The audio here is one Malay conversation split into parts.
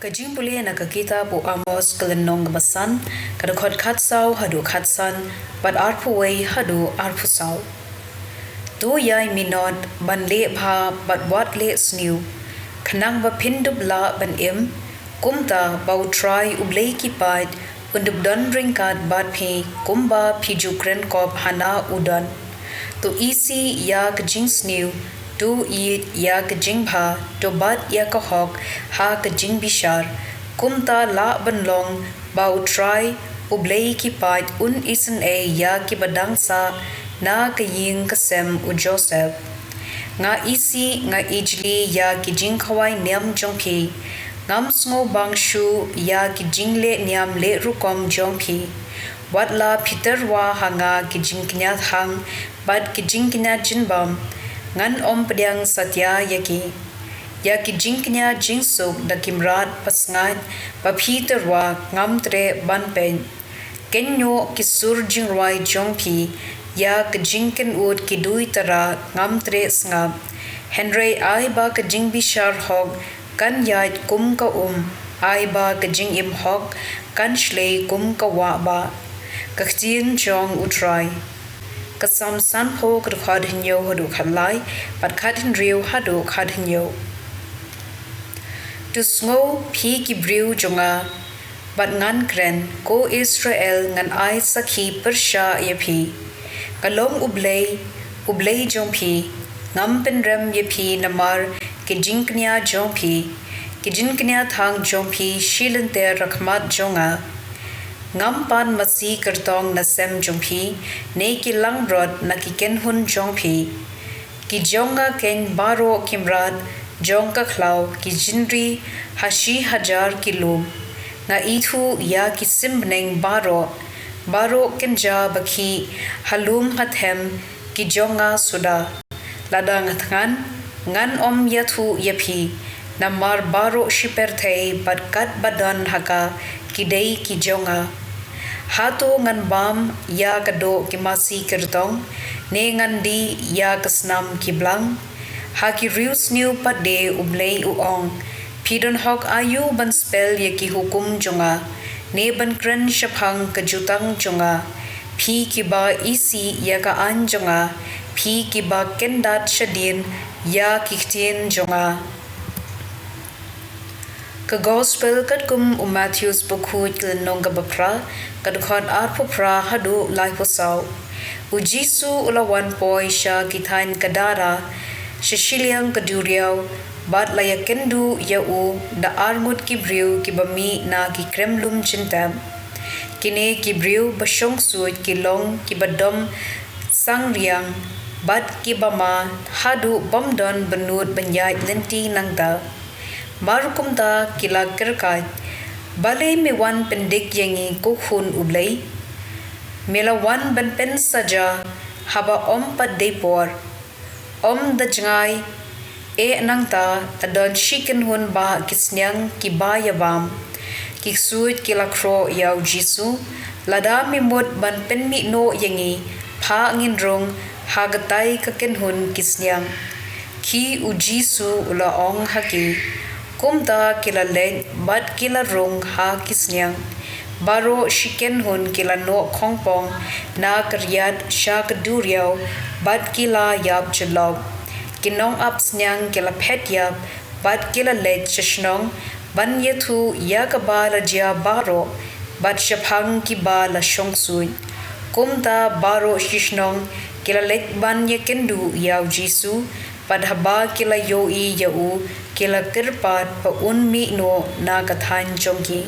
Jingpule na kita po amos kalenong basan, kadakot katsaw hadu katsan, but arpuway hadu arpusaw. Do yay minot ban le bha but what le snew, kanang ba pindub la ban im, kumta bau try ublay kipad, undub don ringkat bat pi, kumba pijukren kop hana udan. To isi ya kajing snew, do eat ya kajing bha, to bat ya kahok ha kajing bishar, kumta la ban long, bau try ublay kipad un isen ya kibadang sa, na kaying kasem u Joseph. Nga isi nga ijli ya kijing kawai niam jongpi, ngam sngo bang shu ya kijing le niam le rukom jongpi. Wat la Peter wa hanga kijing knya hang, bad kijing knya jinbam, ngan om pediang satya yaki. Ya kijing knya jingsuk da kimrat pasngat, pa Peter wa ngam tre ban pen. Kenyo kisur jingwai jongpi, ya kajingken ud kidui tara ngam tre sngap. Henry ay ba kajing bishar hog kan yait kum ka ay ba kajing im hog kan shlei kum ka wa ba. Ktien jong utray. Kasam san ho kadkhad hinyo hadu khalai, pat khat hinriu hadu khat hinyo. Tu sngo pi ki briu jonga, bat ngan kren ko Israel ngan ay sakhi persha yapi. Kalong ublay jongpi, ngam penrem yepi namar kijinknya jongpi, kijinknya thang jongpi shilente rakmat jonga. Ngam pan masi kertong nasem jongpi, ne ki langrod na ki kenhun jongpi. Ki jonga ken baro kimrad, jongka klau ki jinri hashi hajar kilum. Nga itu ya ki simbneng baro kenja baki halum hathem ki jonga suda. Ladang ngan om yathu yapi, namar baro shiperte badkat badan haka kidei ki jonga. Hato ngan bam ya kado ki masi kertong, ne ngan di ya kasnam ki blang. Haki rius new pade ublay uong, pidon hok ayu ban spell ya ki hukum jonga. Ne ban kren shaphang kajutang jonga, pi ki ba isi ya ka an jonga, pi ki ba kendat shadin ya ki ktien jonga. Ka gospel kat kum Matthews bukhut kelenong ka bapra, kadkhot arpo pra hadu lai posaw. U Jisu ulawan poi sya kithain kadara, shishiliang kaduriyaw, bat laya kendu ya u da armut kibriu kibami na ki kremlum cintam. Kine kibriu basyong suit kilong kibadom sangriang, bat kibama hadu bomdon benut banyait lenti nangda. Barukumta kila kerkat, balay me wan pendik yangi kukhun ublay. Mela wan ban pen saja haba om pat depor, om da jngay, nangta adon shiken hun ba kisnyang kibayabam, kiksuit kila kro yaw Jisu, lada mimut ban pen mi no yangi, pa ngin rong hagatay kakenhun kisnyang, ki u Jisu ula ong haki. Kumta kila len bat kila rong ha kisnyang, baro shiken hun kila no kongpong na karyat sya kaduryaw bat kila yap jalog. Kinong apsnyang kila pet yap bat kila let shishnong ban yethu ya kabala jia baro bat shaphang ki bala shongsuy. Kumta baro shishnong kila let ban yakendu yaw Jisu, padhaba kila yoi yau kila kirpat pa unmi no na kathan jongki.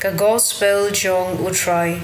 Ka gospel jong utray.